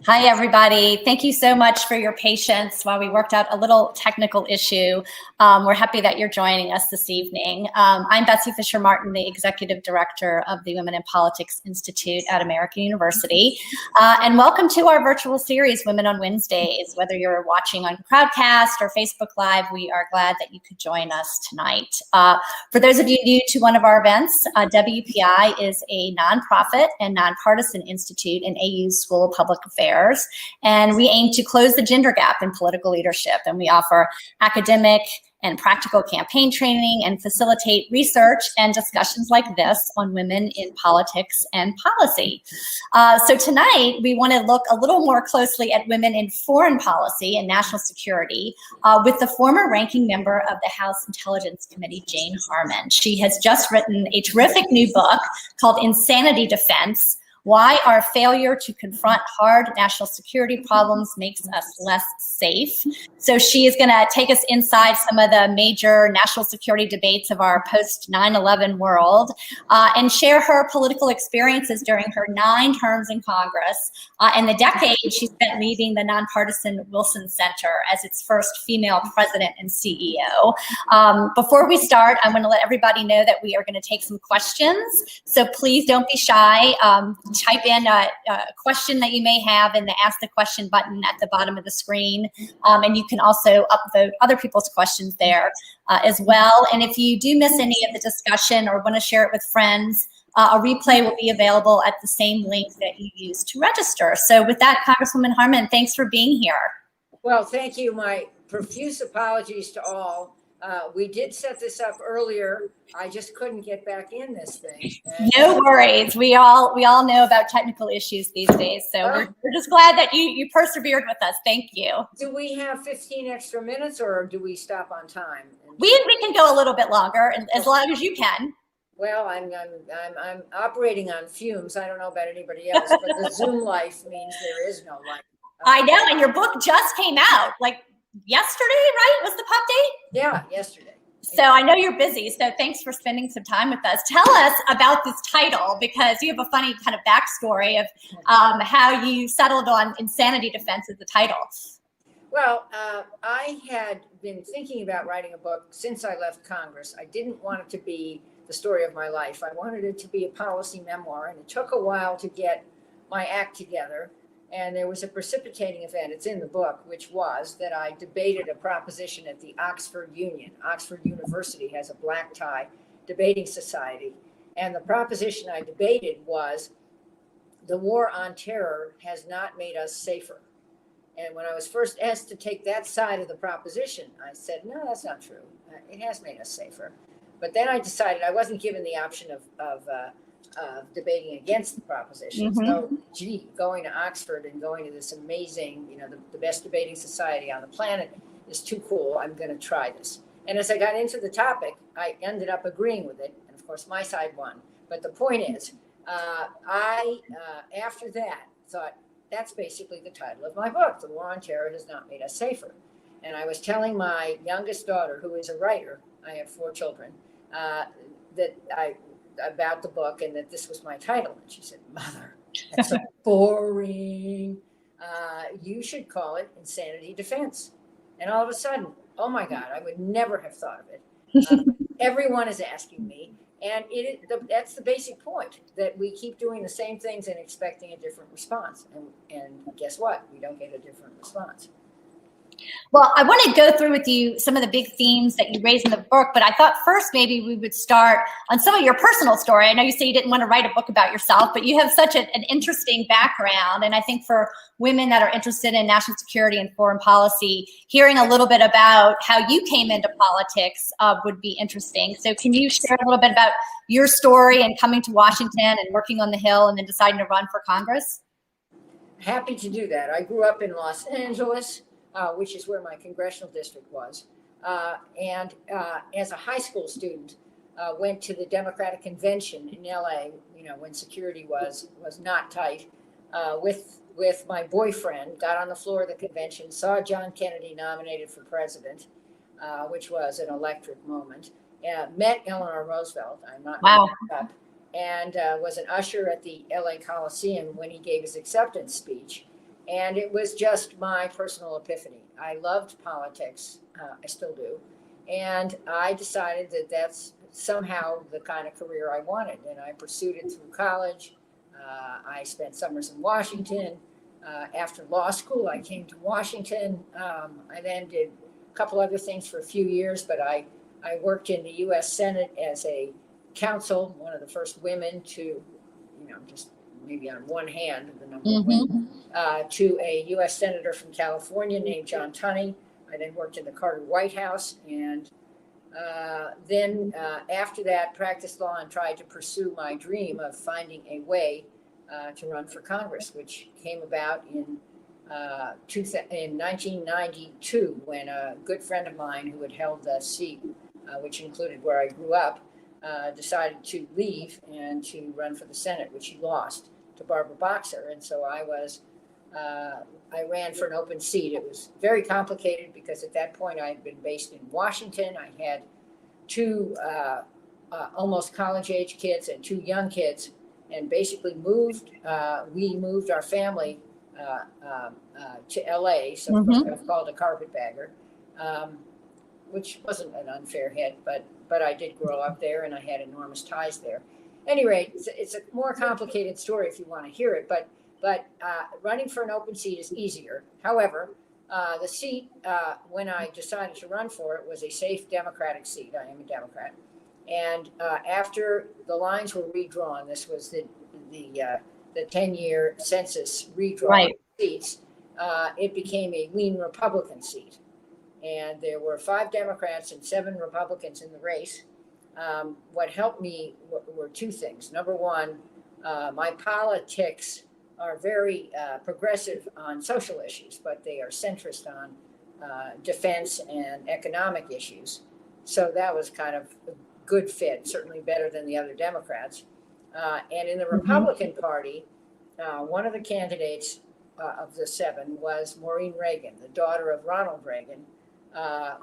Hi, everybody. Thank you so much for your patience while we worked out a little technical issue. We're happy that you're joining us this evening. I'm Betsy Fischer Martin, the Executive Director of the Women in Politics Institute at American University. And welcome to our virtual series, Women on Wednesdays. Whether you're watching on Crowdcast or Facebook Live, we are glad that you could join us tonight. For those of you new to one of our events, WPI is a nonprofit and nonpartisan institute in AU's School of Public Affairs. And we aim to close the gender gap in political leadership. And we offer academic and practical campaign training and facilitate research and discussions like this on women in politics and policy. So tonight, we want to look a little more closely at women in foreign policy and national security with the former ranking member of the House Intelligence Committee, Jane Harman. She has just written a terrific new book called Insanity Defense: Why Our Failure to Confront Hard National Security Problems Makes Us Less Safe. So she is going to take us inside some of the major national security debates of our post-9/11 world and share her political experiences during her 9 terms in Congress and the decade she spent leading the nonpartisan Wilson Center as its first female president and CEO. Before we start, I want to let everybody know that we are going to take some questions. So please don't be shy. Type in a question that you may have in the Ask the Question button at the bottom of the screen. And you can also upvote other people's questions there as well. And if you do miss any of the discussion or want to share it with friends, a replay will be available at the same link that you used to register. So with that, Congresswoman Harman, thanks for being here. Well, thank you. My profuse apologies to all. We did set this up earlier. I just couldn't get back in this thing. No worries. We all know about technical issues these days. So we're just glad that you persevered with us. Thank you. Do we have 15 extra minutes or do we stop on time? We can go a little bit longer, as long as you can. Well, I'm operating on fumes. I don't know about anybody else, but the Zoom life means there is no life. I know, and your book just came out, like yesterday, right? Was the pub date? Yeah, yesterday. So I know you're busy, so thanks for spending some time with us. Tell us about this title, because you have a funny kind of backstory of how you settled on Insanity Defense as the title. Well, I had been thinking about writing a book since I left Congress. I didn't want it to be the story of my life. I wanted it to be a policy memoir, and it took a while to get my act together. And there was a precipitating event, it's in the book, which was that I debated a proposition at the Oxford Union. Oxford University has a black tie debating society. And the proposition I debated was the war on terror has not made us safer. And when I was first asked to take that side of the proposition, I said, no, that's not true. It has made us safer. But then I decided I wasn't given the option of debating against the proposition. Mm-hmm. So, going to Oxford and going to this amazing, the best debating society on the planet is too cool. I'm going to try this. And as I got into the topic, I ended up agreeing with it. And of course, my side won. But the point is, I, after that, thought that's basically the title of my book. The War on Terror Has Not Made Us Safer. And I was telling my youngest daughter, who is a writer, I have 4 children, about the book and that this was my title. And she said, Mother, that's so boring. You should call it Insanity Defense. And all of a sudden, oh my God, I would never have thought of it. Everyone is asking me. And that's the basic point, that we keep doing the same things and expecting a different response. And guess what? We don't get a different response. Well, I want to go through with you some of the big themes that you raise in the book, but I thought first maybe we would start on some of your personal story. I know you say you didn't want to write a book about yourself, but you have such an interesting background. And I think for women that are interested in national security and foreign policy, hearing a little bit about how you came into politics would be interesting. So can you share a little bit about your story and coming to Washington and working on the Hill and then deciding to run for Congress? Happy to do that. I grew up in Los Angeles, which is where my congressional district was. And as a high school student, went to the Democratic Convention in LA, when security was not tight, with my boyfriend, got on the floor of the convention, saw John Kennedy nominated for president, which was an electric moment, met Eleanor Roosevelt. I'm not wow. and was an usher at the LA Coliseum when he gave his acceptance speech. And it was just my personal epiphany. I loved politics, I still do. And I decided that that's somehow the kind of career I wanted. And I pursued it through college. I spent summers in Washington. After law school, I came to Washington. I then did a couple other things for a few years, but I worked in the US Senate as a counsel, one of the first women to, just maybe on one hand, the number of women, to a US Senator from California named John Tunney. I then worked in the Carter White House, and then after that, practiced law and tried to pursue my dream of finding a way to run for Congress, which came about in 1992, when a good friend of mine who had held the seat, which included where I grew up, decided to leave and to run for the Senate, which he lost to Barbara Boxer. And so I ran for an open seat. It was very complicated because at that point I had been based in Washington. I had two almost college age kids and two young kids, and basically we moved our family to LA. So I was called a carpetbagger, which wasn't an unfair hit, but I did grow up there and I had enormous ties there. Anyway, it's a more complicated story if you want to hear it, but running for an open seat is easier. However, the seat, when I decided to run for it, was a safe Democratic seat. I am a Democrat. And after the lines were redrawn, this was the 10-year census redrawn seats, it became a lean Republican seat. And there were 5 Democrats and 7 Republicans in the race. What helped me were two things. Number one, my politics are very progressive on social issues, but they are centrist on defense and economic issues. So that was kind of a good fit, certainly better than the other Democrats. And in the Republican Party, one of the candidates of the 7 was Maureen Reagan, the daughter of Ronald Reagan,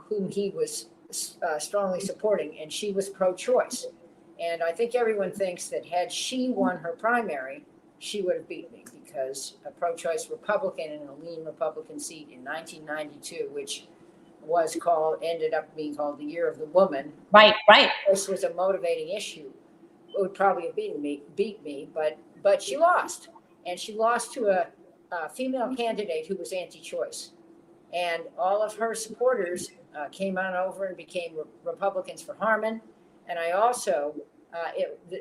whom he was strongly supporting, and she was pro-choice. And I think everyone thinks that had she won her primary, she would have beat me, because a pro-choice Republican in a lean Republican seat in 1992, which ended up being called the Year of the Woman. Right. This was a motivating issue. It would probably have beat me, but she lost, and she lost to a female candidate who was anti-choice, and all of her supporters came on over and became Republicans for Harman. And I also,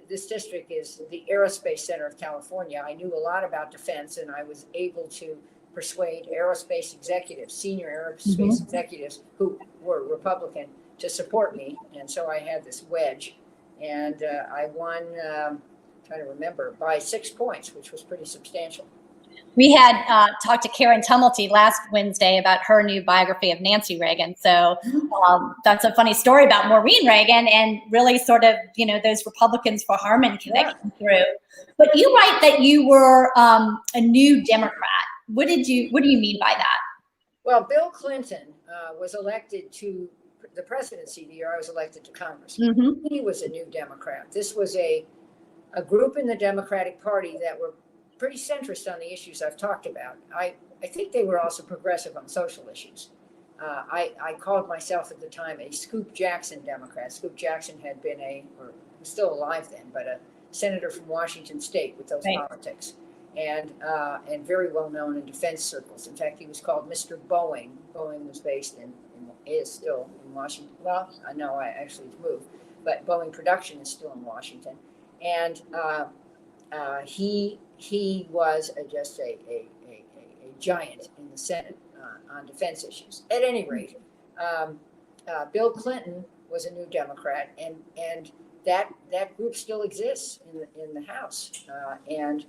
this district is the Aerospace Center of California. I knew a lot about defense, and I was able to persuade aerospace executives, senior aerospace executives who were Republican, to support me. And so I had this wedge, and I won, trying to remember, by 6 points, which was pretty substantial. We had talked to Karen Tumulty last Wednesday about her new biography of Nancy Reagan. So that's a funny story about Maureen Reagan, and really sort of, those Republicans for Harman connection through. But you write that you were a new Democrat. What do you mean by that? Well, Bill Clinton was elected to the presidency the year I was elected to Congress. He was a new Democrat. This was a group in the Democratic Party that were pretty centrist on the issues I've talked about. I think they were also progressive on social issues. I called myself at the time a Scoop Jackson Democrat. Scoop Jackson had been or was still alive then, but a senator from Washington State with those politics, and very well known in defense circles. In fact, he was called Mr. Boeing. Boeing was based is still in Washington. Well, I know actually it's moved, but Boeing production is still in Washington. And he was just a giant in the Senate on defense issues. At any rate, Bill Clinton was a new Democrat, and that group still exists in the House. And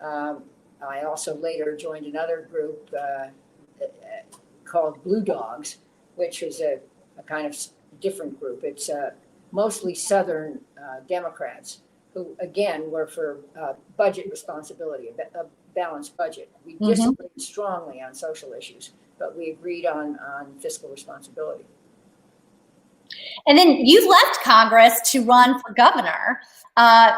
I also later joined another group called Blue Dogs, which is a kind of different group. It's mostly Southern Democrats, who again were for budget responsibility, a balanced budget. We disagreed strongly on social issues, but we agreed on fiscal responsibility. And then you left Congress to run for governor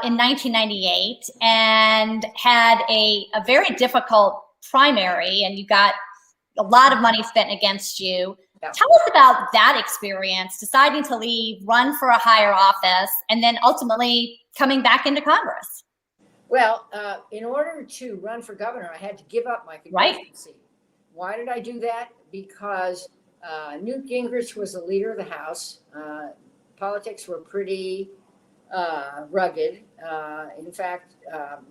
in 1998 and had a very difficult primary, and you got a lot of money spent against you. Yeah. Tell us about that experience, deciding to leave, run for a higher office, and then ultimately coming back into Congress. Well, in order to run for governor, I had to give up my congressional seat. Why did I do that? Because Newt Gingrich was the leader of the House. Politics were pretty rugged. In fact,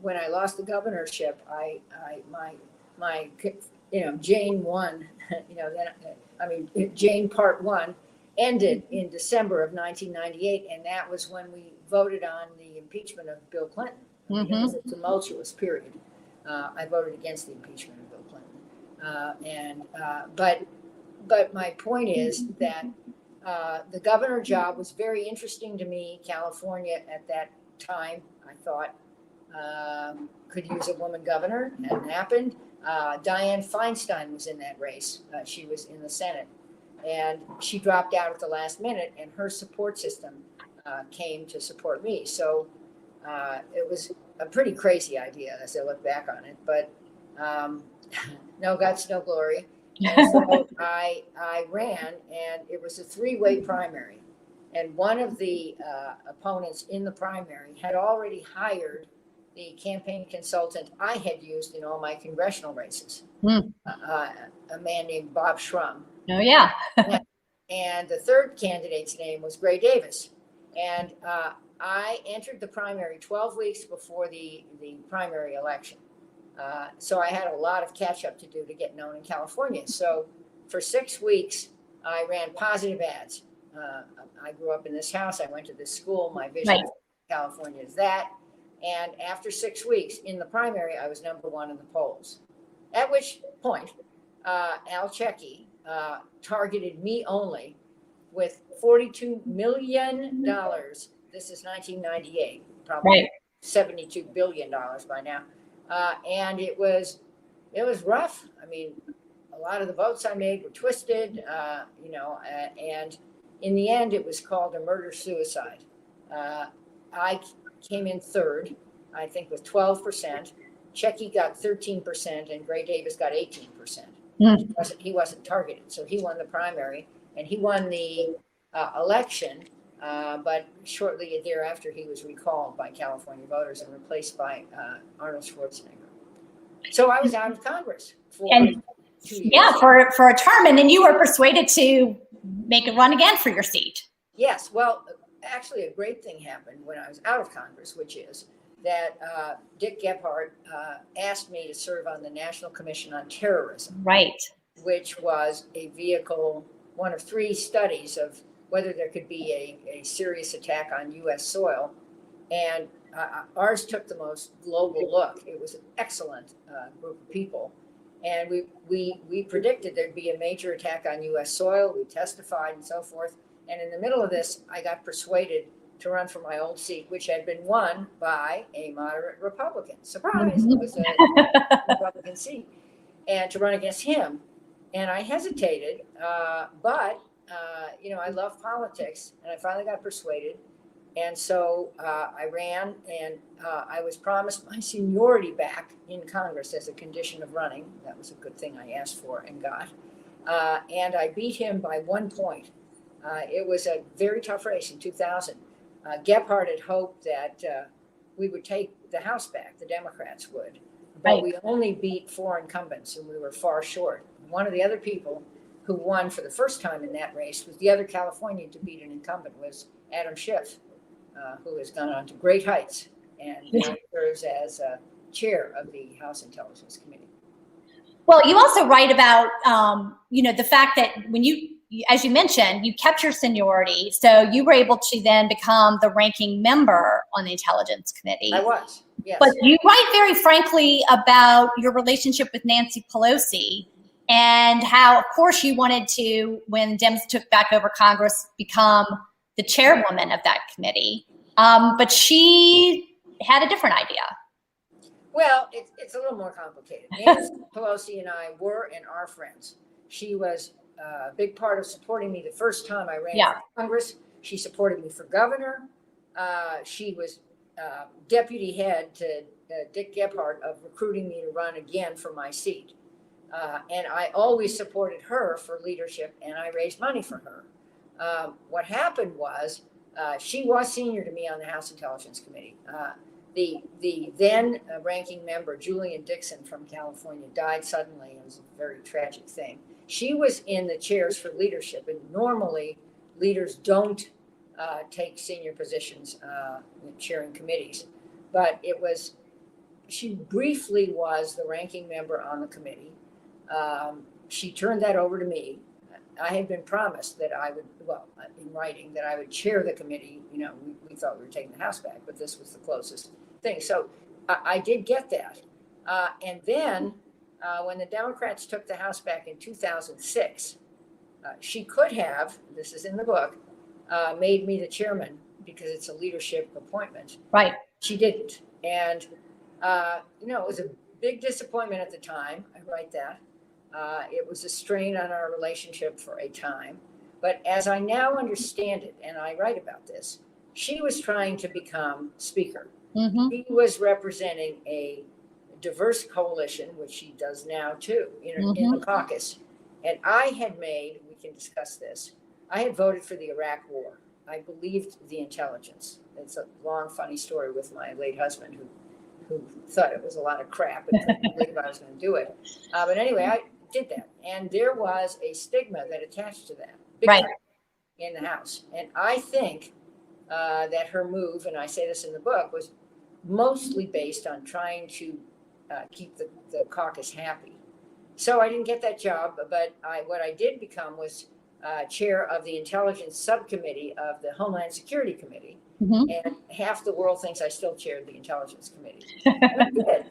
when I lost the governorship, my Jane won. Jane Part 1 ended in December of 1998, and that was when we voted on the impeachment of Bill Clinton. It was a tumultuous period. I voted against the impeachment of Bill Clinton, but my point is that the governor job was very interesting to me. California at that time, I thought, could use a woman governor. Hadn't happened. Dianne Feinstein was in that race. She was in the Senate, and she dropped out at the last minute, and her support system came to support me. So it was a pretty crazy idea as I look back on it, but no guts, no glory. And so I ran, and it was a three-way primary. And one of the opponents in the primary had already hired the campaign consultant I had used in all my congressional races, a man named Bob Schrum. Oh, yeah. And the third candidate's name was Gray Davis. And I entered the primary 12 weeks before the primary election. So I had a lot of catch up to do to get known in California. So for 6 weeks, I ran positive ads. I grew up in this house. I went to this school. My vision for California is that. And after 6 weeks in the primary, I was number one in the polls. At which point, Al Checky targeted me only with $42 million. This is 1998, probably $72 billion by now. And it was rough. I mean, a lot of the votes I made were twisted, and in the end, it was called a murder-suicide. I came in third, I think, with 12%. Checky got 13%, and Gray Davis got 18%. He wasn't targeted, so he won the primary, and he won the election. But shortly thereafter, he was recalled by California voters and replaced by Arnold Schwarzenegger. So I was out of Congress for 2 years. Yeah, for a term, and then you were persuaded to make a run again for your seat. Yes, well, actually, a great thing happened when I was out of Congress, which is that Dick Gephardt asked me to serve on the National Commission on Terrorism. Right. Which was a vehicle, one of 3 studies of whether there could be a serious attack on U.S. soil. And ours took the most global look. It was an excellent group of people. And we predicted there'd be a major attack on U.S. soil. We testified and so forth. And in the middle of this, I got persuaded to run for my old seat, which had been won by a moderate Republican. Surprise, it was a Republican seat. And to run against him. And I hesitated, but I love politics, and I finally got persuaded. And so I ran, and I was promised my seniority back in Congress as a condition of running. That was a good thing I asked for and got. And I beat him by 1 point. It was a very tough race in 2000. Gephardt had hoped that we would take the House back, the Democrats would. But we only beat 4 incumbents, and we were far short. One of the other people who won for the first time in that race was the other Californian to beat an incumbent was Adam Schiff, who has gone on to great heights and now serves as chair of the House Intelligence Committee. Well, you also write about, the fact that when as you mentioned, you kept your seniority, so you were able to then become the ranking member on the Intelligence Committee. I was, yes. But you write very frankly about your relationship with Nancy Pelosi and how, of course, you wanted to, when Dems took back over Congress, become the chairwoman of that committee. But she had a different idea. Well, it's a little more complicated. Nancy Pelosi and I were and are friends. She was a big part of supporting me the first time I ran Yeah. for Congress. She supported me for governor. She was deputy head to Dick Gephardt of recruiting me to run again for my seat. And I always supported her for leadership, and I raised money for her. What happened was she was senior to me on the House Intelligence Committee. The then ranking member, Julian Dixon from California, died suddenly. It was a very tragic thing. She was in the chairs for leadership, and normally leaders don't take senior positions in chairing committees. But she briefly was the ranking member on the committee. She turned that over to me. I had been promised that I would, in writing, that I would chair the committee. We thought we were taking the House back, but this was the closest thing. So I did get that. And then when the Democrats took the House back in 2006, she could have, this is in the book, made me the chairman because it's a leadership appointment. Right. She didn't. And, it was a big disappointment at the time. I write that. It was a strain on our relationship for a time. But as I now understand it, and I write about this, she was trying to become speaker. Mm-hmm. She was representing a diverse coalition, which she does now too, in the caucus. And I had we can discuss this, I had voted for the Iraq War. I believed the intelligence. It's a long, funny story with my late husband who thought it was a lot of crap and couldn't believe I was going to do it. But anyway, I did that. And there was a stigma that attached to that big Right. time in the House. And I think that her move, and I say this in the book, was mostly based on trying to keep the caucus happy. So I didn't get that job, but what I did become was chair of the Intelligence Subcommittee of the Homeland Security Committee. Mm-hmm. And half the world thinks I still chaired the Intelligence Committee. And I did.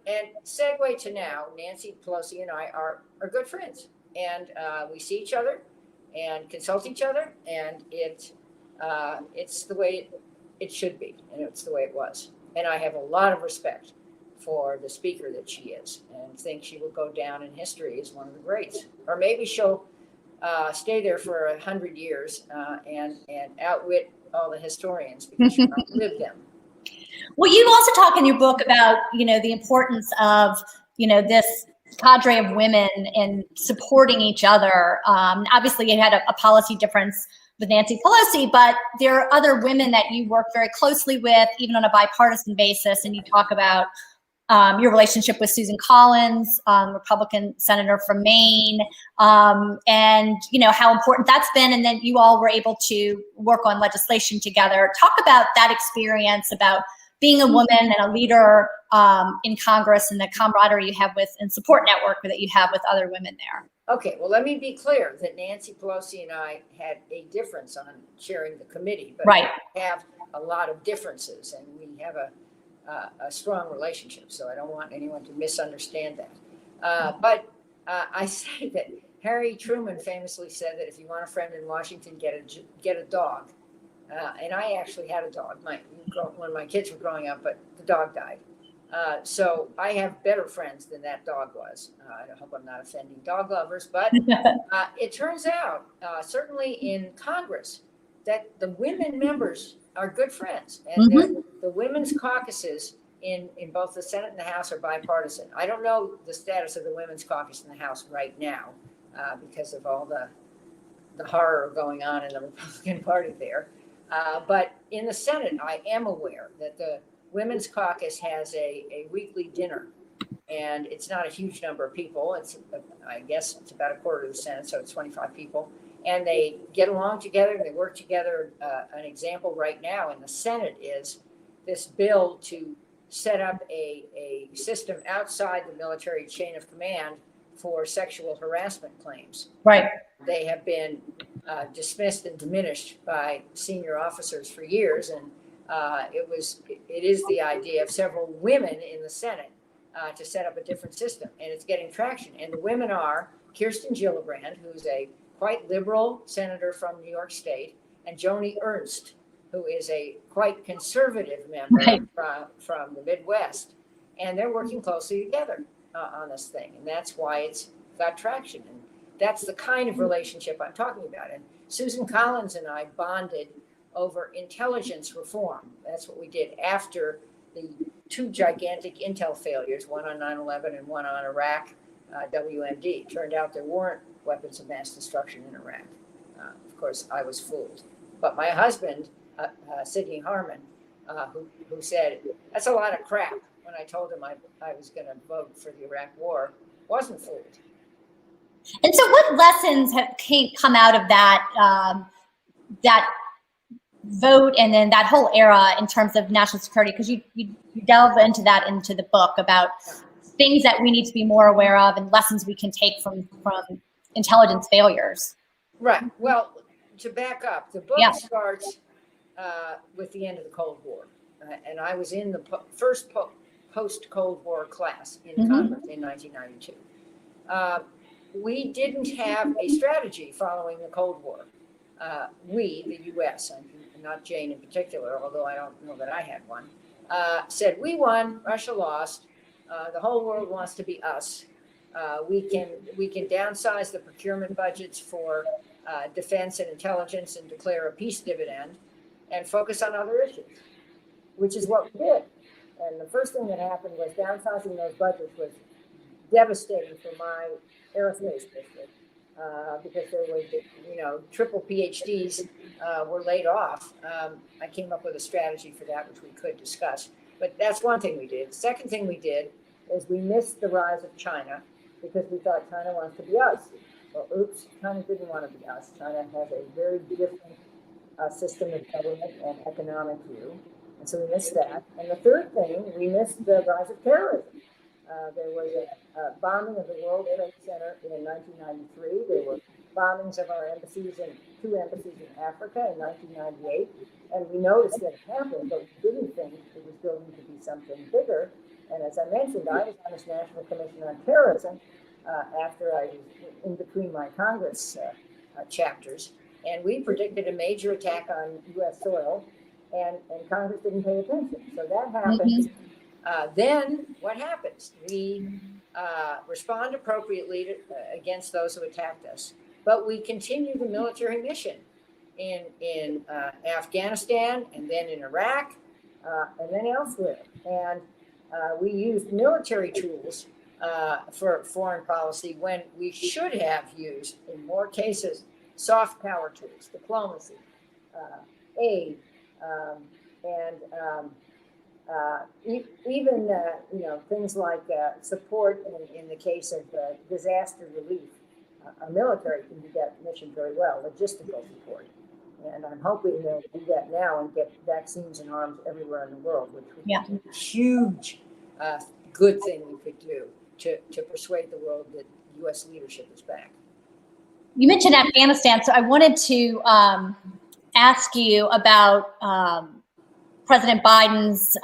And segue to now, Nancy Pelosi and I are good friends. And we see each other and consult each other. And it's the way it should be. And it's the way it was. And I have a lot of respect for the speaker that she is, and think she will go down in history as one of the greats. Or maybe she'll stay there for 100 years and outwit all the historians because she outlived them. Well, you also talk in your book about, the importance of, this cadre of women and supporting each other. Obviously, you had a policy difference with Nancy Pelosi, but there are other women that you work very closely with, even on a bipartisan basis. And you talk about your relationship with Susan Collins, Republican senator from Maine, and how important that's been. And then you all were able to work on legislation together. Talk about that experience, about being a woman and a leader in Congress, and the camaraderie you have with and support network that you have with other women there. Okay, well, let me be clear that Nancy Pelosi and I had a difference on chairing the committee, but right. We have a lot of differences, and we have a strong relationship, so I don't want anyone to misunderstand that. But I say that Harry Truman famously said that if you want a friend in Washington, get a dog. And I actually had a dog when my kids were growing up, but the dog died. So I have better friends than that dog was. I hope I'm not offending dog lovers, but it turns out, certainly in Congress, that the women members are good friends. And the women's caucuses in both the Senate and the House are bipartisan. I don't know the status of the women's caucus in the House right now because of all the horror going on in the Republican Party there. But in the Senate, I am aware that the Women's Caucus has a weekly dinner, and it's not a huge number of people. I guess it's about a quarter of the Senate, so it's 25 people. And they get along together, and they work together. An example right now in the Senate is this bill to set up a system outside the military chain of command for sexual harassment claims. Right. They have been dismissed and diminished by senior officers for years, and it is the idea of several women in the Senate to set up a different system, and it's getting traction. And the women are Kirsten Gillibrand, who's a quite liberal senator from New York State, and Joni Ernst, who is a quite conservative member from the Midwest, and they're working closely together on this thing, and that's why it's got traction. that's the kind of relationship I'm talking about. And Susan Collins and I bonded over intelligence reform. That's what we did after the two gigantic intel failures, one on 9/11 and one on Iraq, WMD. Turned out there weren't weapons of mass destruction in Iraq. Of course, I was fooled. But my husband, Sidney Harman, who said, that's a lot of crap, when I told him I was going to vote for the Iraq war, wasn't fooled. And so what lessons have come out of that, that vote and then that whole era in terms of national security? Because you delve into that into the book about things that we need to be more aware of and lessons we can take from intelligence failures. Right. Well, to back up, the book starts with the end of the Cold War. And I was in the first post-Cold War class in Congress in 1992. We didn't have a strategy following the Cold War. We, the U.S., and not Jane in particular, although I don't know that I had one, said, we won, Russia lost, the whole world wants to be us. We can downsize the procurement budgets for defense and intelligence and declare a peace dividend and focus on other issues, which is what we did. And the first thing that happened was downsizing those budgets was devastating for my aerospace district because there was, triple PhDs were laid off. I came up with a strategy for that, which we could discuss. But that's one thing we did. The second thing we did is we missed the rise of China because we thought China wants to be us. Well, oops, China didn't want to be us. China has a very different system of government and economic view. And so we missed that. And the third thing, we missed the rise of terrorism. There was a bombing of the World Trade Center in 1993. There were bombings of our embassies in two embassies in Africa in 1998. And we noticed that it happened, but we didn't think it was going to be something bigger. And as I mentioned, I was on this National Commission on Terrorism after I was in between my Congress chapters. And we predicted a major attack on U.S. soil, and Congress didn't pay attention. So that happened. Then what happens? We respond appropriately against those who attacked us, but we continue the military mission in Afghanistan, and then in Iraq, and then elsewhere. And we used military tools for foreign policy when we should have used, in more cases, soft power tools, diplomacy, aid, and even things like support in the case of disaster relief. Our military can do that mission very well, logistical support. And I'm hoping they'll do that now and get vaccines and arms everywhere in the world, which would be a huge good thing we could do to persuade the world that U.S. leadership is back. You mentioned Afghanistan, so I wanted to ask you about President Biden's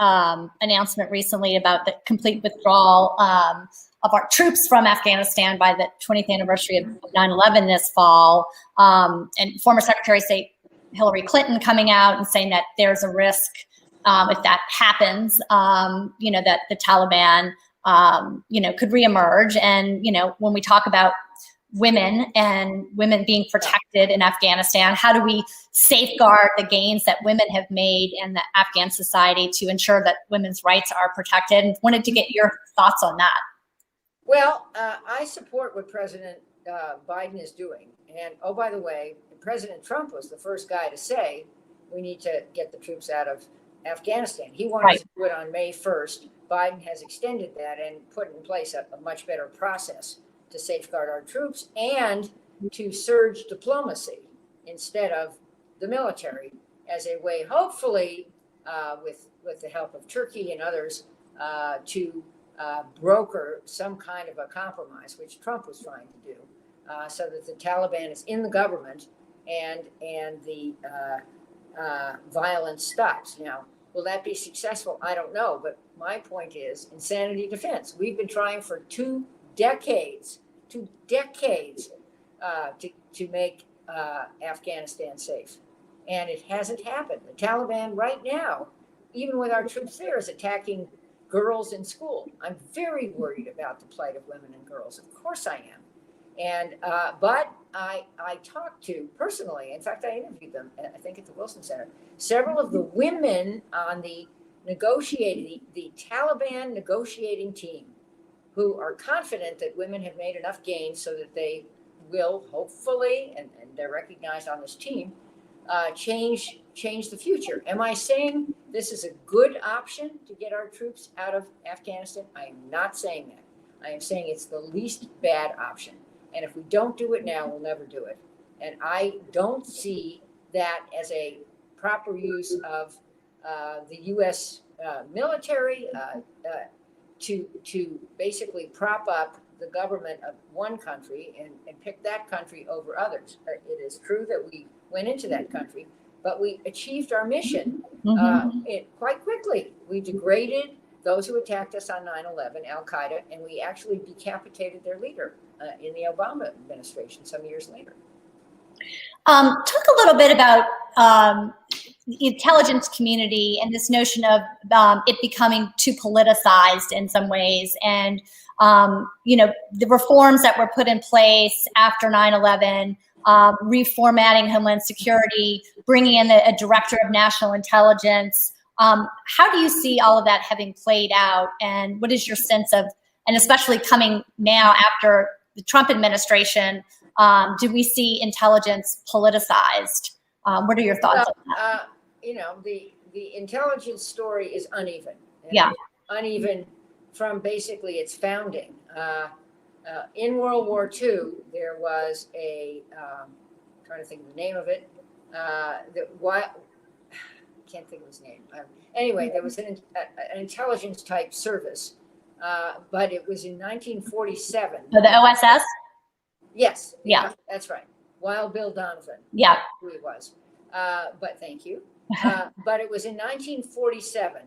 announcement recently about the complete withdrawal of our troops from Afghanistan by the 20th anniversary of 9/11 this fall, and former Secretary of State Hillary Clinton coming out and saying that there's a risk if that happens, that the Taliban, could reemerge. And, when we talk about women and women being protected in Afghanistan, how do we safeguard the gains that women have made in the Afghan society to ensure that women's rights are protected? And wanted to get your thoughts on that. Well, I support what President Biden is doing. And, oh, by the way, President Trump was the first guy to say we need to get the troops out of Afghanistan. He wanted to do it on May 1st. Biden has extended that and put in place a much better process to safeguard our troops and to surge diplomacy instead of the military as a way, hopefully, with the help of Turkey and others, to broker some kind of a compromise, which Trump was trying to do, so that the Taliban is in the government and the violence stops. Now, will that be successful? I don't know, but my point is insanity defense. We've been trying for 2 decades to make Afghanistan safe. And it hasn't happened. The Taliban right now, even with our troops there, is attacking girls in school. I'm very worried about the plight of women and girls. Of course I am. And but I talked to personally, in fact, I interviewed them, I think at the Wilson Center, several of the women on the the Taliban negotiating team, who are confident that women have made enough gains so that they will hopefully, and they're recognized on this team, change the future. Am I saying this is a good option to get our troops out of Afghanistan? I am not saying that. I am saying it's the least bad option. And if we don't do it now, we'll never do it. And I don't see that as a proper use of the U.S. Military to basically prop up the government of one country and pick that country over others. It is true that we went into that country, but we achieved our mission quite quickly. We degraded those who attacked us on 9/11, Al-Qaeda, and we actually decapitated their leader in the Obama administration some years later. Talk a little bit about the intelligence community and this notion of it becoming too politicized in some ways, and the reforms that were put in place after 9/11, reformatting Homeland Security, bringing in a director of national intelligence. How do you see all of that having played out, and what is your sense of, and especially coming now after the Trump administration, do we see intelligence politicized? What are your thoughts on that? The intelligence story is uneven. Yeah. Uneven from basically its founding. In World War II, there was I'm trying to think of the name of it. Can't think of his name. Anyway, there was an intelligence type service, but it was in 1947. Oh, the OSS? Yes. Yeah. That's right. Wild Bill Donovan. Yeah. Who he was. But thank you. But it was in 1947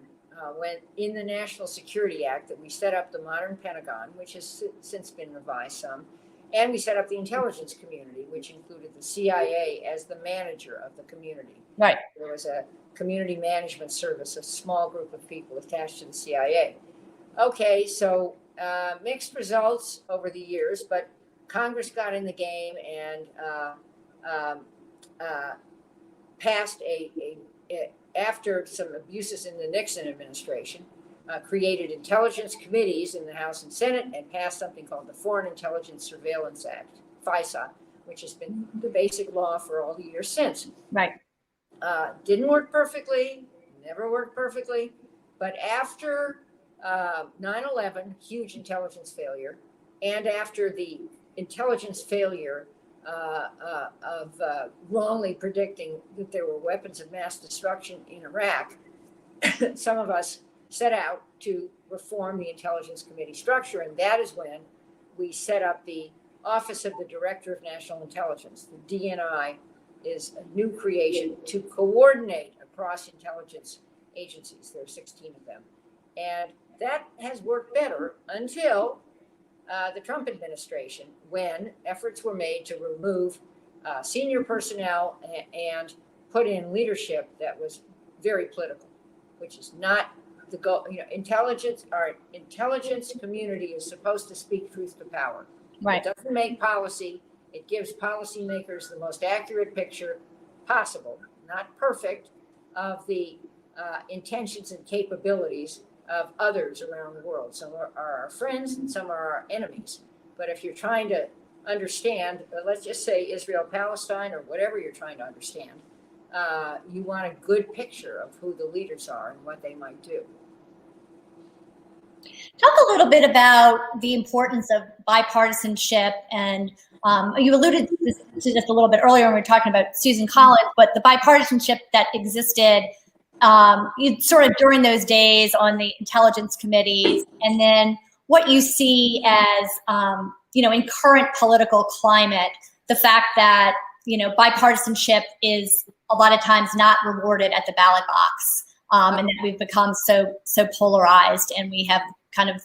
when in the National Security Act that we set up the modern Pentagon, which has since been revised some, and we set up the intelligence community, which included the CIA as the manager of the community. Right. There was a community management service, a small group of people attached to the CIA. Okay, so mixed results over the years, but Congress got in the game and passed after some abuses in the Nixon administration, created intelligence committees in the House and Senate and passed something called the Foreign Intelligence Surveillance Act, FISA, which has been the basic law for all the years since. Right. Didn't work perfectly, never worked perfectly, but after 9/11, huge intelligence failure, and after the intelligence failure of wrongly predicting that there were weapons of mass destruction in Iraq, some of us set out to reform the Intelligence Committee structure, and that is when we set up the Office of the Director of National Intelligence. The DNI is a new creation to coordinate across intelligence agencies. There are 16 of them. And that has worked better until the Trump administration, when efforts were made to remove senior personnel and put in leadership that was very political, which is not the goal. Our intelligence community is supposed to speak truth to power. Right. It doesn't make policy. It gives policymakers the most accurate picture possible, not perfect, of the intentions and capabilities of others around the world. Some are our friends and some are our enemies. But if you're trying to understand, let's just say Israel-Palestine or whatever you're trying to understand, you want a good picture of who the leaders are and what they might do. Talk a little bit about the importance of bipartisanship, and you alluded to this a little bit earlier when we were talking about Susan Collins, but the bipartisanship that existed sort of during those days on the intelligence committees, and then what you see as, in current political climate, the fact that, bipartisanship is a lot of times not rewarded at the ballot box. And that we've become so polarized, and we have kind of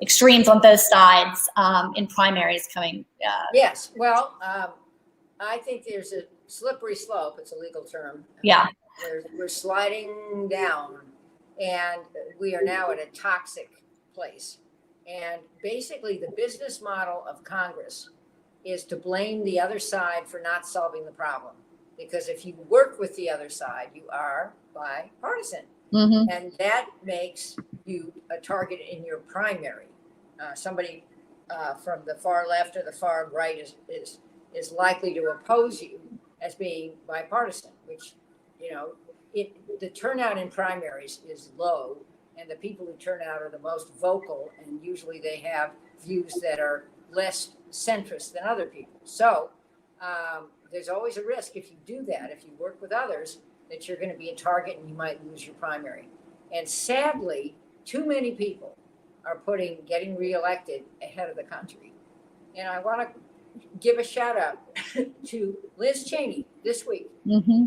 extremes on both sides in primaries coming. Yes, well, I think there's a slippery slope. It's a legal term. Yeah. We're sliding down, and we are now at a toxic place. And basically, the business model of Congress is to blame the other side for not solving the problem. Because if you work with the other side, you are bipartisan. Mm-hmm. And that makes you a target in your primary. Somebody from the far left or the far right is likely to oppose you as being bipartisan, which, the turnout in primaries is low, and the people who turn out are the most vocal, and usually they have views that are less centrist than other people. So there's always a risk if you do that, if you work with others, that you're going to be a target and you might lose your primary. And sadly, too many people are putting getting reelected ahead of the country. And I want to give a shout out to Liz Cheney this week. Mm-hmm.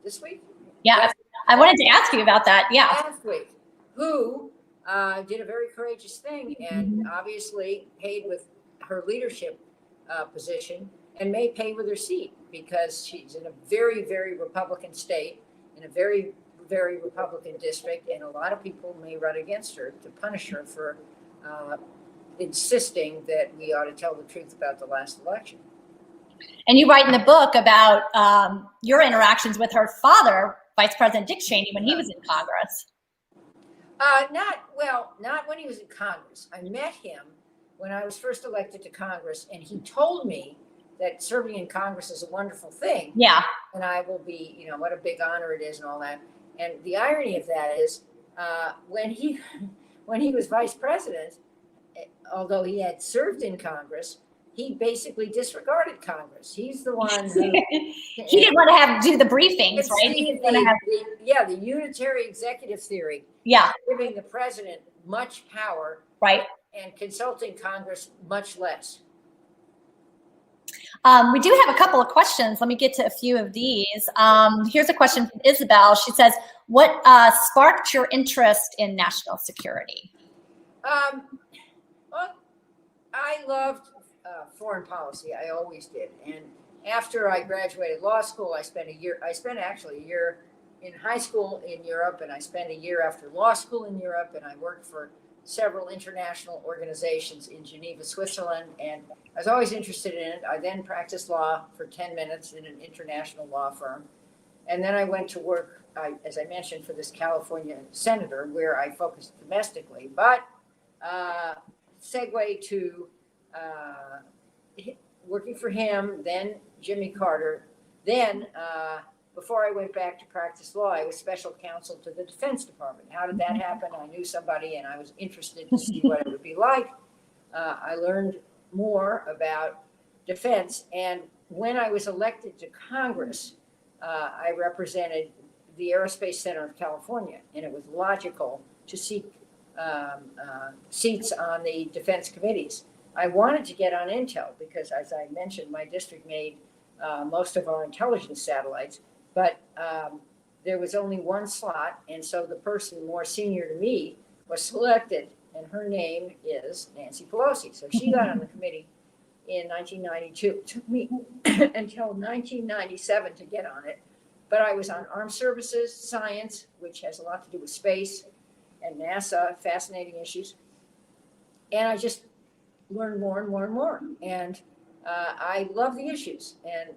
This week? Yeah, I wanted to ask you about that. Yeah. Last week, who did a very courageous thing and obviously paid with her leadership position and may pay with her seat because she's in a very, very Republican state, in a very, very Republican district, and a lot of people may run against her to punish her for insisting that we ought to tell the truth about the last election. And you write in the book about your interactions with her father, Vice President Dick Cheney, when he was in Congress. Not when he was in Congress. I met him when I was first elected to Congress, and he told me that serving in Congress is a wonderful thing. Yeah. And I will be, what a big honor it is and all that. And the irony of that is when he was vice president, although he had served in Congress, he basically disregarded Congress. He's the one who he didn't want to do the briefings, right? The unitary executive theory. Yeah. Giving the president much power. Right. And consulting Congress much less. We do have a couple of questions. Let me get to a few of these. Here's a question from Isabel. She says, what sparked your interest in national security? Well, I loved foreign policy. I always did. And after I graduated law school, I spent actually a year in high school in Europe, and I spent a year after law school in Europe, and I worked for several international organizations in Geneva, Switzerland, and I was always interested in it. I then practiced law for 10 minutes in an international law firm. And then I went to work, as I mentioned, for this California senator where I focused domestically. But segue to working for him, then Jimmy Carter. Then, before I went back to practice law, I was special counsel to the Defense Department. How did that happen? I knew somebody and I was interested to see what it would be like. I learned more about defense. And when I was elected to Congress, I represented the Aerospace Center of California, and it was logical to seek seats on the defense committees. I wanted to get on Intel because, as I mentioned, my district made most of our intelligence satellites, but there was only one slot, and so the person more senior to me was selected, and her name is Nancy Pelosi. So she got on the committee in 1992. It took me until 1997 to get on it, but I was on armed services, science, which has a lot to do with space, and NASA, fascinating issues, and I just learned more and more and more, and I love the issues. And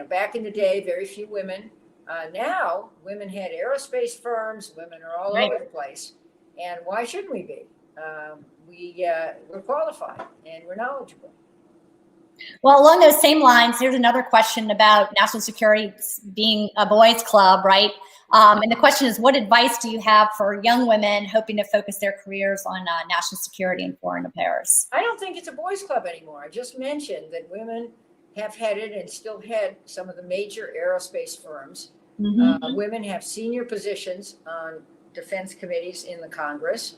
back in the day, very few women. Now, women had aerospace firms. Women are all over the place, and why shouldn't we be? We're qualified and we're knowledgeable. Well, along those same lines, here's another question about national security being a boys' club, right? And the question is, what advice do you have for young women hoping to focus their careers on national security and foreign affairs? I don't think it's a boys' club anymore. I just mentioned that women have headed and still head some of the major aerospace firms. Mm-hmm. Women have senior positions on defense committees in the Congress.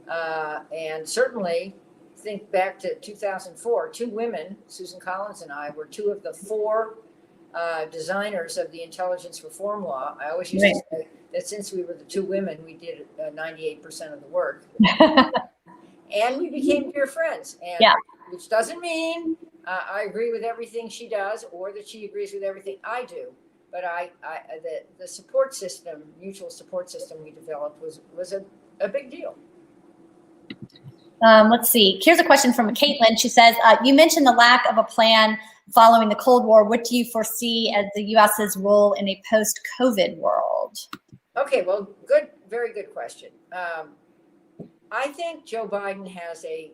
And certainly, think back to 2004, two women, Susan Collins and I, were two of the four designers of the intelligence reform law. I always used to say that since we were the two women, we did 98% of the work. And we became dear friends. And which doesn't mean I agree with everything she does or that she agrees with everything I do. But the support system, mutual support system we developed was a big deal. Let's see. Here's a question from Caitlin. She says, you mentioned the lack of a plan following the Cold War. What do you foresee as the U.S.'s role in a post-COVID world? Okay, well, good, very good question. I think Joe Biden has a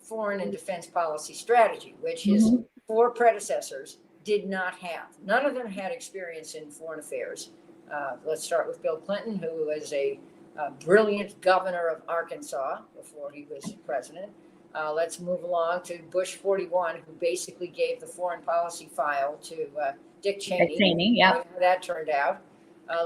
foreign and defense policy strategy, which his four predecessors did not have. None of them had experience in foreign affairs. Let's start with Bill Clinton, who was a brilliant governor of Arkansas before he was president. Let's move along to Bush 41, who basically gave the foreign policy file to Dick Cheney. Dick Cheney, yeah. How that turned out.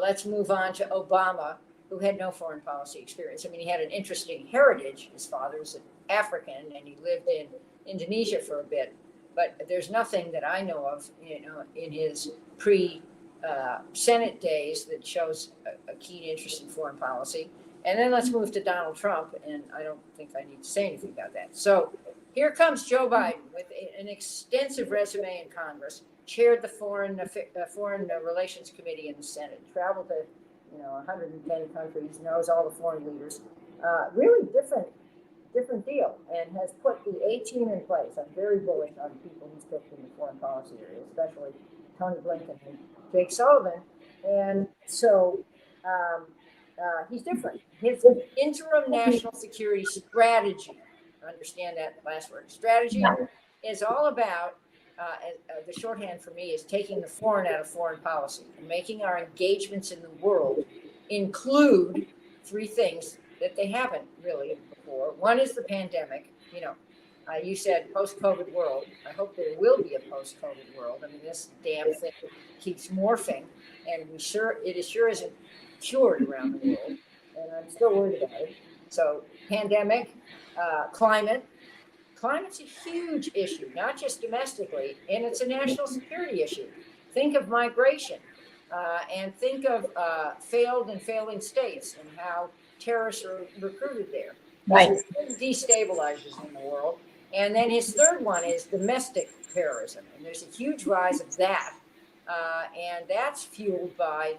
Let's move on to Obama, who had no foreign policy experience. I mean, he had an interesting heritage. His father was an African, and he lived in Indonesia for a bit. But there's nothing that I know of, in his pre-Senate days that shows a keen interest in foreign policy. And then let's move to Donald Trump, and I don't think I need to say anything about that. So here comes Joe Biden with an extensive resume in Congress, chaired the Foreign Relations Committee in the Senate, traveled to 110 countries, knows all the foreign leaders. Really different deal, and has put the A team in place. I'm very bullish on people he's picked in the foreign policy area, especially Tony Blinken and Jake Sullivan. And so he's different. His interim national security strategy, understand that last word, strategy, is all about, the shorthand for me is taking the foreign out of foreign policy and making our engagements in the world include three things that they haven't really before. One is the pandemic. You said post-COVID world. I hope there will be a post-COVID world. I mean, this damn thing keeps morphing, and it sure isn't cured around the world, and I'm still worried about it. So, pandemic, climate. Climate's a huge issue, not just domestically, and it's a national security issue. Think of migration, and think of failed and failing states and how terrorists are recruited there. Right. This destabilizes in the world. And then his third one is domestic terrorism, and there's a huge rise of that, and that's fueled by,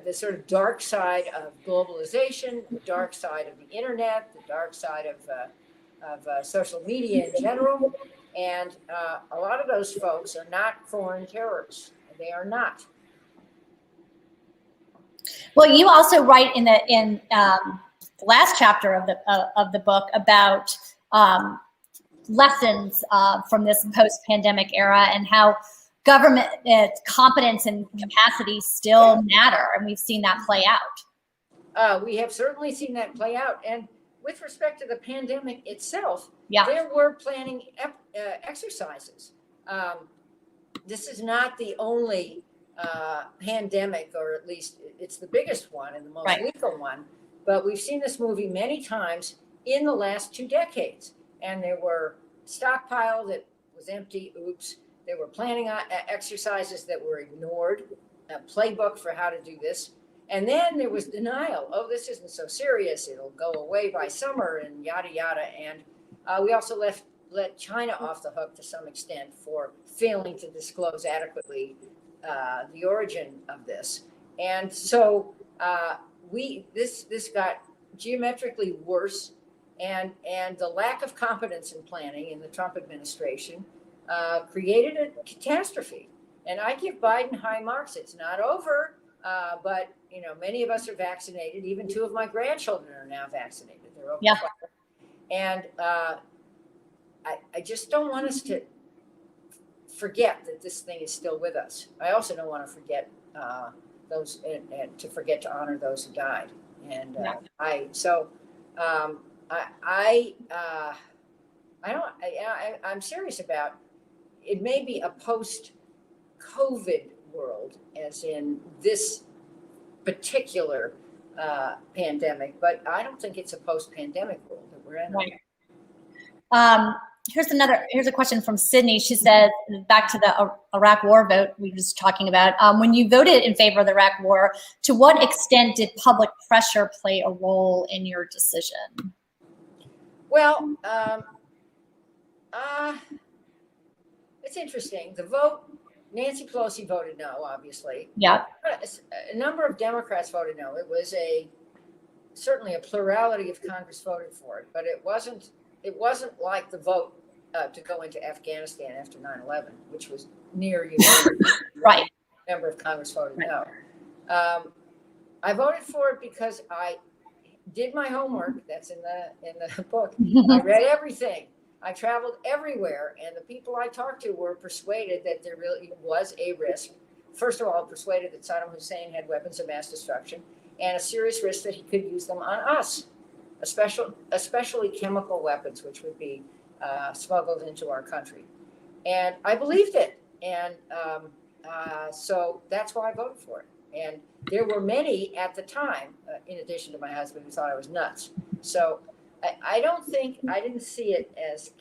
the sort of dark side of globalization, the dark side of the internet, the dark side of social media in general, and a lot of those folks are not foreign terrorists. They are not. Well, you also write in the last chapter of the book about lessons from this post-pandemic era and how government competence and capacity still matter, and we've seen that play out. We have certainly seen that play out, and with respect to the pandemic itself, yeah, there were planning exercises. This is not the only pandemic, or at least it's the biggest one and the most lethal one, but we've seen this movie many times in the last 2 decades, and there were stockpile that was empty, oops. There were planning exercises that were ignored, a playbook for how to do this. And then there was denial. Oh, this isn't so serious. It'll go away by summer and yada, yada. And we also let China off the hook to some extent for failing to disclose adequately the origin of this. And so this got geometrically worse. And the lack of competence in planning in the Trump administration created a catastrophe. And I give Biden high marks. It's not over, but many of us are vaccinated. Even 2 of my grandchildren are now vaccinated. They're over 5. And I just don't want us to forget that this thing is still with us. I also don't want to forget those and to forget to honor those who died. And I'm serious about. It may be a post-COVID world, as in this particular pandemic, but I don't think it's a post-pandemic world that we're in. Right. Here's a question from Sydney. She said, back to the Iraq War vote we were just talking about. When you voted in favor of the Iraq War, to what extent did public pressure play a role in your decision? Well, it's interesting. The vote, Nancy Pelosi voted no, obviously. Yeah. A number of Democrats voted no. It was a certainly a plurality of Congress voted for it, but it wasn't like the vote to go into Afghanistan after 9/11, which was near unanimous. Right. Member of Congress voted no. I voted for it because I did my homework. That's in the book. I read everything. I traveled everywhere, and the people I talked to were persuaded that there really was a risk. First of all, persuaded that Saddam Hussein had weapons of mass destruction, and a serious risk that he could use them on us, especially chemical weapons, which would be smuggled into our country. And I believed it, and so that's why I voted for it. And there were many at the time, in addition to my husband, who thought I was nuts. So I didn't see it as,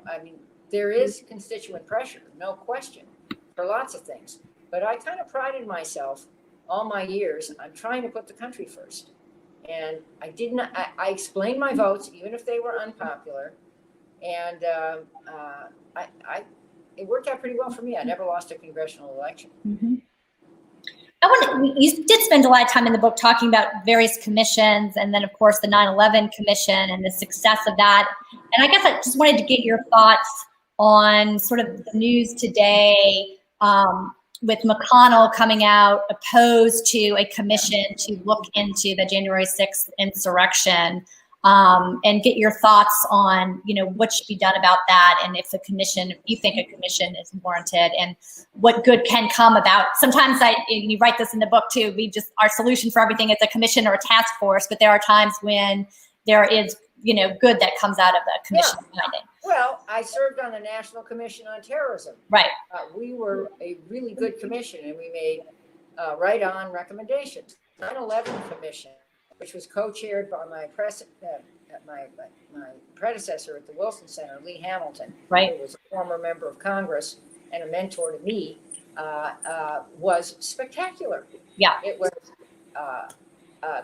I mean, there is constituent pressure, no question, for lots of things. But I kind of prided myself all my years on trying to put the country first. And I explained my votes, even if they were unpopular. And it worked out pretty well for me. I never lost a congressional election. Mm-hmm. You did spend a lot of time in the book talking about various commissions, and then of course the 9/11 commission and the success of that. And I guess I just wanted to get your thoughts on sort of the news today, with McConnell coming out opposed to a commission to look into the January 6th insurrection, and get your thoughts on, what should be done about that, and if you think a commission is warranted, and what good can come about. Sometimes you write this in the book too, our solution for everything is a commission or a task force, but there are times when there is, good that comes out of the commission finding. Well, I served on the National Commission on Terrorism. Right. We were a really good commission, and we made right-on recommendations. 9/11 Commission, which was co-chaired by my predecessor at the Wilson Center, Lee Hamilton, right, who was a former member of Congress and a mentor to me, was spectacular. Yeah. It was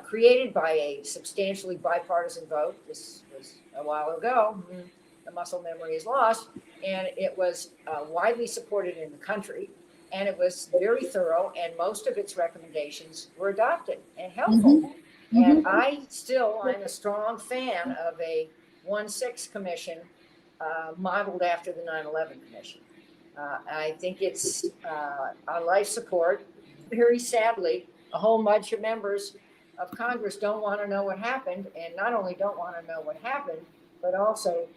created by a substantially bipartisan vote. This was a while ago. The muscle memory is lost. And it was widely supported in the country. And it was very thorough, and most of its recommendations were adopted and helpful. Mm-hmm. And I'm a strong fan of a 1/6 commission modeled after the 9/11 commission. I think it's on life support. Very sadly, a whole bunch of members of Congress don't want to know what happened, and not only don't want to know what happened, but also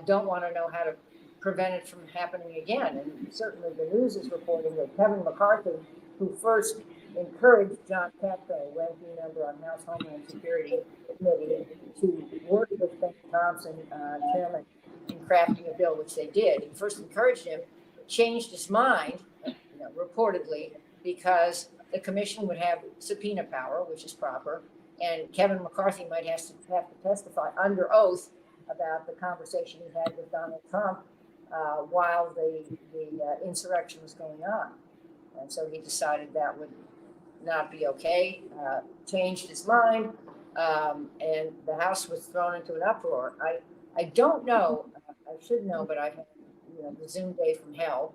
don't want to know how to prevent it from happening again. And certainly the news is reporting that Kevin McCarthy, who first encouraged John Katko, ranking member on House Homeland Security Committee, to work with Ben Thompson, chairman, in crafting a bill, which they did. He first encouraged him, changed his mind, reportedly, because the commission would have subpoena power, which is proper, and Kevin McCarthy might have to testify under oath about the conversation he had with Donald Trump while the insurrection was going on. And so he decided that would not be okay, changed his mind, and the House was thrown into an uproar. I don't know, I should know, but I've had the Zoom day from hell,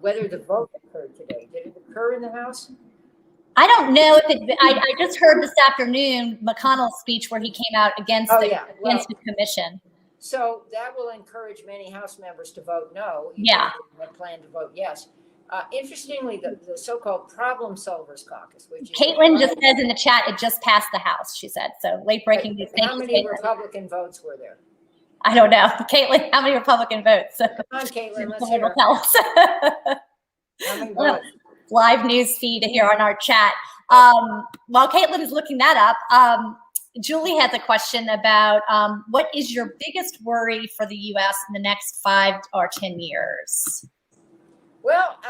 whether the vote occurred today. Did it occur in the House? I don't know if I just heard this afternoon McConnell's speech where he came out against the commission. So that will encourage many House members to vote no. Yeah. They had planned to vote yes. Interestingly, the so-called Problem Solvers Caucus, which is Caitlin just says in the chat, it just passed the House, she said. So late breaking news. How many Republican votes were there? I don't know. Caitlin, how many Republican votes? Come on, Caitlin, let's hear it. Tell us. How many votes? Live news feed here on our chat. While Caitlin is looking that up, Julie has a question about what is your biggest worry for the U.S. in the next 5 or 10 years? Well,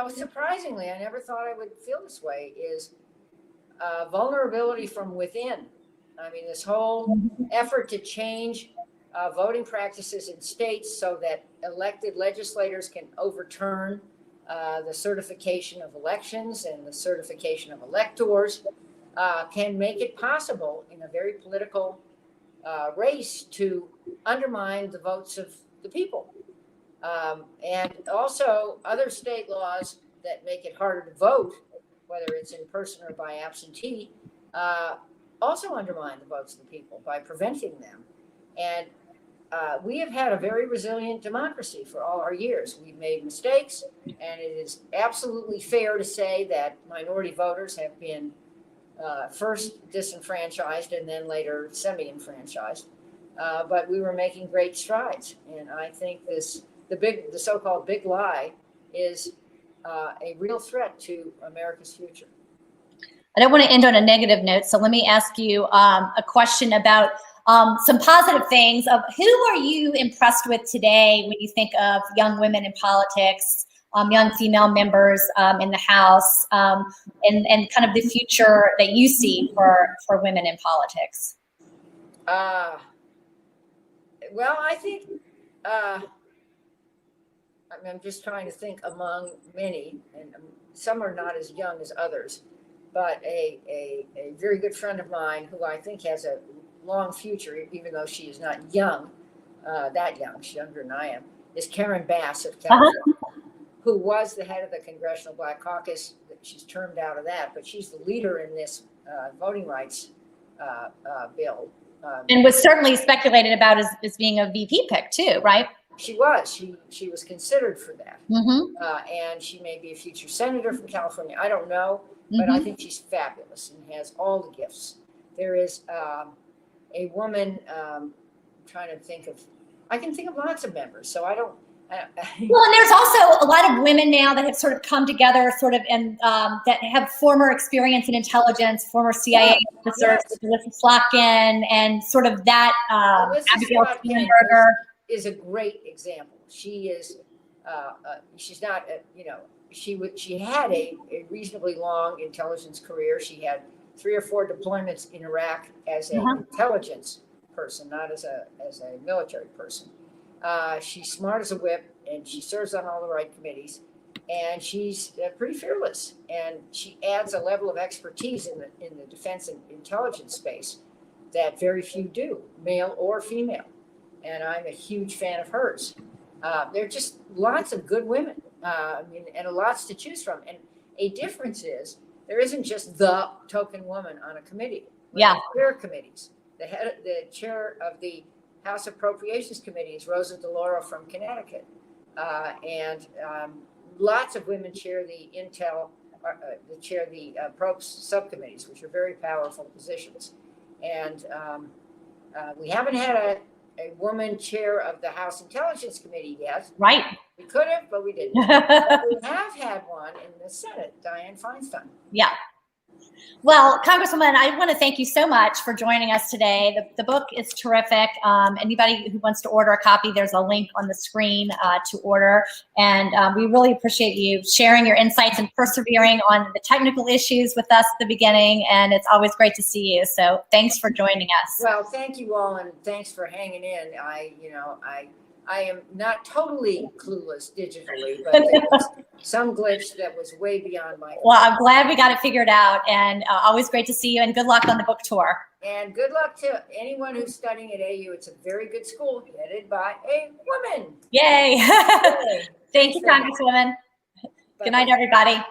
surprisingly, I never thought I would feel this way, is vulnerability from within. I mean, this whole effort to change voting practices in states so that elected legislators can overturn the certification of elections and the certification of electors can make it possible in a very political race to undermine the votes of the people. And also other state laws that make it harder to vote, whether it's in person or by absentee, also undermine the votes of the people by preventing them. And we have had a very resilient democracy for all our years. We've made mistakes, and it is absolutely fair to say that minority voters have been first disenfranchised and then later semi-enfranchised. But we were making great strides. And I think the so-called big lie is a real threat to America's future. I don't want to end on a negative note, so let me ask you a question about some positive things. Of who are you impressed with today when you think of young women in politics, young female members in the House, and kind of the future that you see for women in politics? Well, I think I'm just trying to think among many, and some are not as young as others, but a very good friend of mine who I think has a long future, even though she is not young, that young, she's younger than I am, is Karen Bass of California, who was the head of the Congressional Black Caucus. She's termed out of that, but she's the leader in this voting rights bill. And was certainly speculated about as being a VP pick too, right? She was. She was considered for that. Mm-hmm. And she may be a future senator from California. I don't know, but I think she's fabulous and has all the gifts. There is a woman, trying to think of, I can think of lots of members, so I don't. Well, and there's also a lot of women now that have sort of come together, sort of, and that have former experience in intelligence, former CIA officers, Alyssa Slotkin, and sort of that. Abigail Spanberger is a great example. She is. She's not. She had a reasonably long intelligence career. She had 3 or 4 deployments in Iraq as an intelligence person, not as a military person. She's smart as a whip, and she serves on all the right committees, and she's pretty fearless. And she adds a level of expertise in the defense and intelligence space that very few do, male or female. And I'm a huge fan of hers. There are just lots of good women, and lots to choose from. And a difference is there isn't just the token woman on a committee. There are committees. The chair of the House Appropriations Committee is Rosa DeLauro from Connecticut. And lots of women chair the Probes subcommittees, which are very powerful positions. And we haven't had a woman chair of the House Intelligence Committee yet. Right. We could have, but we didn't. But we have had one in the Senate, Dianne Feinstein. Yeah. Well, Congresswoman, I want to thank you so much for joining us today. The book is terrific. Anybody who wants to order a copy, there's a link on the screen to order. And we really appreciate you sharing your insights and persevering on the technical issues with us at the beginning. And it's always great to see you. So thanks for joining us. Well, thank you all, and thanks for hanging in. I am not totally clueless digitally, but there was some glitch that was way beyond my. Well, I'm glad we got it figured out, and always great to see you, and good luck on the book tour. And good luck to anyone who's studying at AU. It's a very good school headed by a woman. Yay. Thank you, Congresswoman. Good night, everybody.